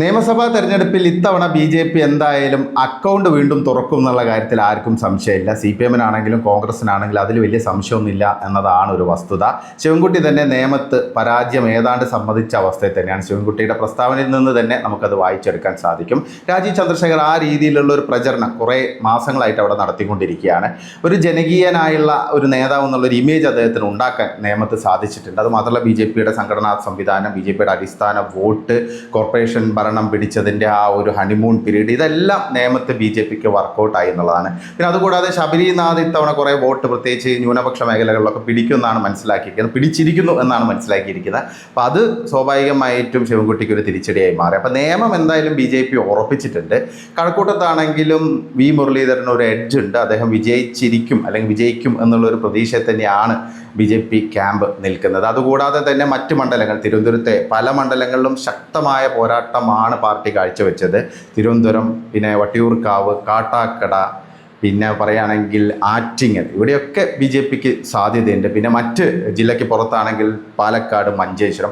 നിയമസഭാ തെരഞ്ഞെടുപ്പിൽ ഇത്തവണ ബി.ജെ.പി. എന്തായാലും അക്കൗണ്ട് വീണ്ടും തുറക്കും എന്നുള്ള കാര്യത്തിൽ ആർക്കും സംശയമില്ല. CPM-നാണെങ്കിലും കോൺഗ്രസിനാണെങ്കിലും അതിൽ വലിയ സംശയമൊന്നുമില്ല എന്നതാണ് ഒരു വസ്തുത. ശിവൻകുട്ടി തന്നെ നേമത്ത് പരാജയം ഏതാണ്ട് സമ്മതിച്ച അവസ്ഥയിൽ തന്നെയാണ്. ശിവൻകുട്ടിയുടെ പ്രസ്താവനയിൽ നിന്ന് തന്നെ നമുക്കത് വായിച്ചെടുക്കാൻ സാധിക്കും. രാജീവ് ചന്ദ്രശേഖർ ആ രീതിയിലുള്ള ഒരു പ്രചരണം കുറേ മാസങ്ങളായിട്ട് അവിടെ നടത്തിക്കൊണ്ടിരിക്കുകയാണ്. ഒരു ജനകീയനായുള്ള ഒരു നേതാവ് എന്നുള്ളൊരു ഇമേജ് അദ്ദേഹത്തിന് ഉണ്ടാക്കാൻ നേമത്ത് സാധിച്ചിട്ടുണ്ട്. അത് മാത്രമല്ല ബി.ജെ.പിയുടെ സംഘടനാ സംവിധാനം, ബി.ജെ.പിയുടെ അടിസ്ഥാന വോട്ട്, കോർപ്പറേഷൻ ഭരണം പിടിച്ചതിൻ്റെ ആ ഒരു ഹണിമൂൺ പീരീഡ്, ഇതെല്ലാം നേമത്ത് ബി.ജെ.പിക്ക് വർക്കൗട്ടായി എന്നുള്ളതാണ്. പിന്നെ അതുകൂടാതെ ശബരിനാഥ് ഇത്തവണ കുറേ വോട്ട് പ്രത്യേകിച്ച് ന്യൂനപക്ഷ മേഖലകളിലൊക്കെ പിടിക്കുമെന്നാണ് മനസ്സിലാക്കിയിരിക്കുന്നത്, പിടിച്ചിരിക്കുന്നു എന്നാണ് മനസ്സിലാക്കിയിരിക്കുന്നത്. അപ്പോൾ അത് സ്വാഭാവികമായിട്ടും ശിവൻകുട്ടിക്ക് ഒരു തിരിച്ചടിയായി മാറി. അപ്പോൾ നിയമം എന്തായാലും ബി.ജെ.പി. ഉറപ്പിച്ചിട്ടുണ്ട്. കഴക്കൂട്ടത്താണെങ്കിലും വി മുരളീധരന് ഒരു എഡ്ജ് ഉണ്ട്. അദ്ദേഹം വിജയിച്ചിരിക്കും അല്ലെങ്കിൽ വിജയിക്കും എന്നുള്ളൊരു പ്രതീക്ഷയിൽ തന്നെയാണ് ബി.ജെ.പി. ക്യാമ്പ് നിൽക്കുന്നത്. അതുകൂടാതെ തന്നെ മറ്റ് മണ്ഡലങ്ങൾ, തിരുവനന്തപുരത്തെ പല മണ്ഡലങ്ങളിലും ശക്തമായ പോരാട്ടമാണ് പാർട്ടി കാഴ്ചവെച്ചത്. തിരുവനന്തപുരം, പിന്നെ വട്ടിയൂർക്കാവ്, കാട്ടാക്കട, പിന്നെ പറയുകയാണെങ്കിൽ ആറ്റിങ്ങൽ, ഇവിടെയൊക്കെ ബി.ജെ.പിക്ക് സാധ്യതയുണ്ട്. പിന്നെ മറ്റ് ജില്ലയ്ക്ക് പുറത്താണെങ്കിൽ പാലക്കാട്, മഞ്ചേശ്വരം,